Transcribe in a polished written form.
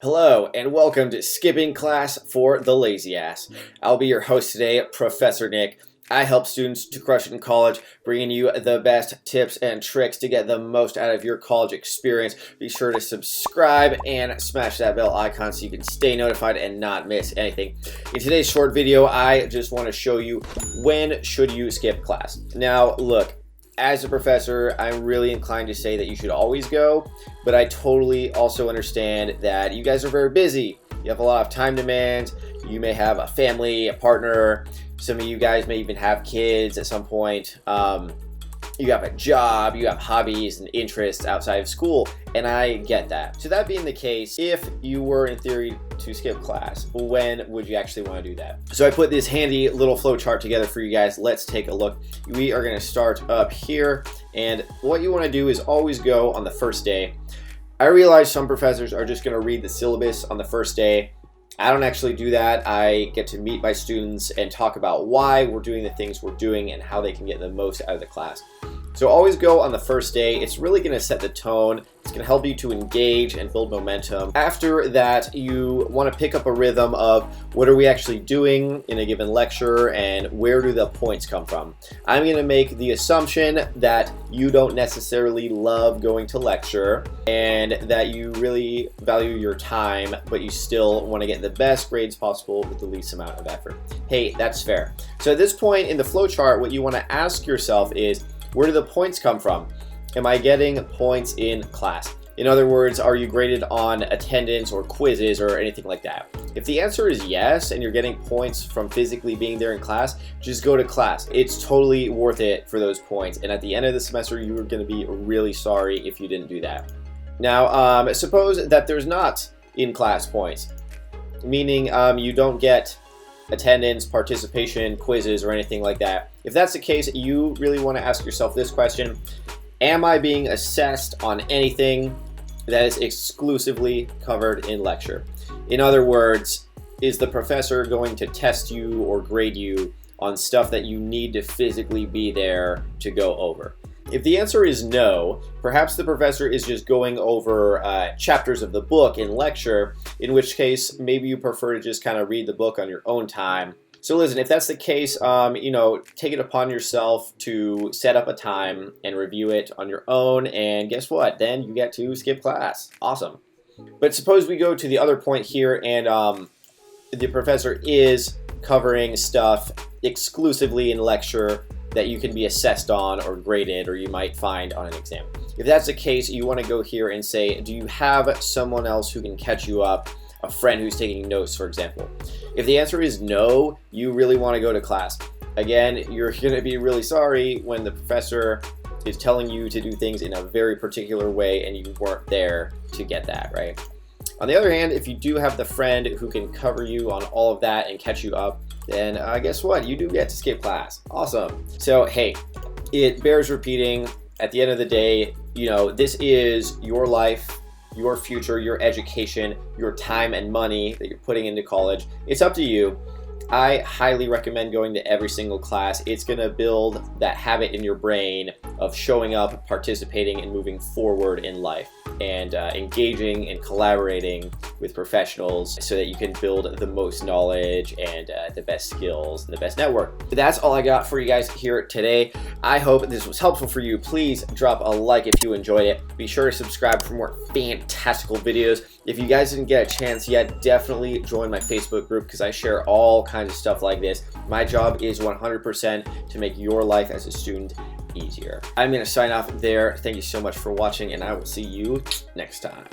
Hello and welcome to Skipping Class for the Lazy Ass. I'll be your host today, Professor Nick. I help students to crush it in college, bringing you the best tips and tricks to get the most out of your college experience. Be sure to subscribe and smash that bell icon so you can stay notified and not miss anything. In today's short video, I just want to show you when should you skip class. Now, look. As a professor, I'm really inclined to say that you should always go, but I totally also understand that you guys are very busy. You have a lot of time demands. You may have a family, a partner. Some of you guys may even have kids at some point. You have a job, you have hobbies and interests outside of school, and I get that. So that being the case, if you were in theory to skip class, when would you actually want to do that? So I put this handy little flow chart together for you guys. Let's take a look. We are going to start up here, and what you want to do is always go on the first day. I realize some professors are just going to read the syllabus on the first day. I don't actually do that. I get to meet my students and talk about why we're doing the things we're doing and how they can get the most out of the class. So always go on the first day. It's really going to set the tone. It's going to help you to engage and build momentum. After that, you want to pick up a rhythm of what are we actually doing in a given lecture and where do the points come from. I'm going to make the assumption that you don't necessarily love going to lecture and that you really value your time, but you still want to get the best grades possible with the least amount of effort. Hey, that's fair. So at this point in the flowchart, what you want to ask yourself is, where do the points come from? Am I getting points in class? In other words, are you graded on attendance or quizzes or anything like that? If the answer is yes, and you're getting points from physically being there in class, just go to class. It's totally worth it for those points. And at the end of the semester, you're going to be really sorry if you didn't do that. Now, suppose that there's not in-class points, meaning you don't get attendance, participation, quizzes, or anything like that. If that's the case, you really want to ask yourself this question: am I being assessed on anything that is exclusively covered in lecture? In other words, is the professor going to test you or grade you on stuff that you need to physically be there to go over? If the answer is no, perhaps the professor is just going over chapters of the book in lecture, in which case maybe you prefer to just kind of read the book on your own time. So listen, if that's the case, take it upon yourself to set up a time and review it on your own, and guess what? Then you get to skip class. Awesome. But suppose we go to the other point here and the professor is covering stuff exclusively in lecture that you can be assessed on or graded or you might find on an exam. If that's the case, you want to go here and say, do you have someone else who can catch you up, a friend who's taking notes, for example? If the answer is no, you really want to go to class. Again, you're going to be really sorry when the professor is telling you to do things in a very particular way and you weren't there to get that, right? On the other hand, if you do have the friend who can cover you on all of that and catch you up, then guess what? You do get to skip class. Awesome. So, hey, it bears repeating. At the end of the day, this is your life, your future, your education, your time and money that you're putting into college. It's up to you. I highly recommend going to every single class. It's going to build that habit in your brain of showing up, participating, and moving forward in life, and engaging and collaborating with professionals so that you can build the most knowledge and the best skills and the best network. That's all I got for you guys here today. I hope this was helpful for you. Please drop a like if you enjoyed it. Be sure to subscribe for more fantastical videos. If you guys didn't get a chance yet, definitely join my Facebook group because I share all kinds of stuff like this. My job is 100% to make your life as a student easier. I'm going to sign off there. Thank you so much for watching, and I will see you next time.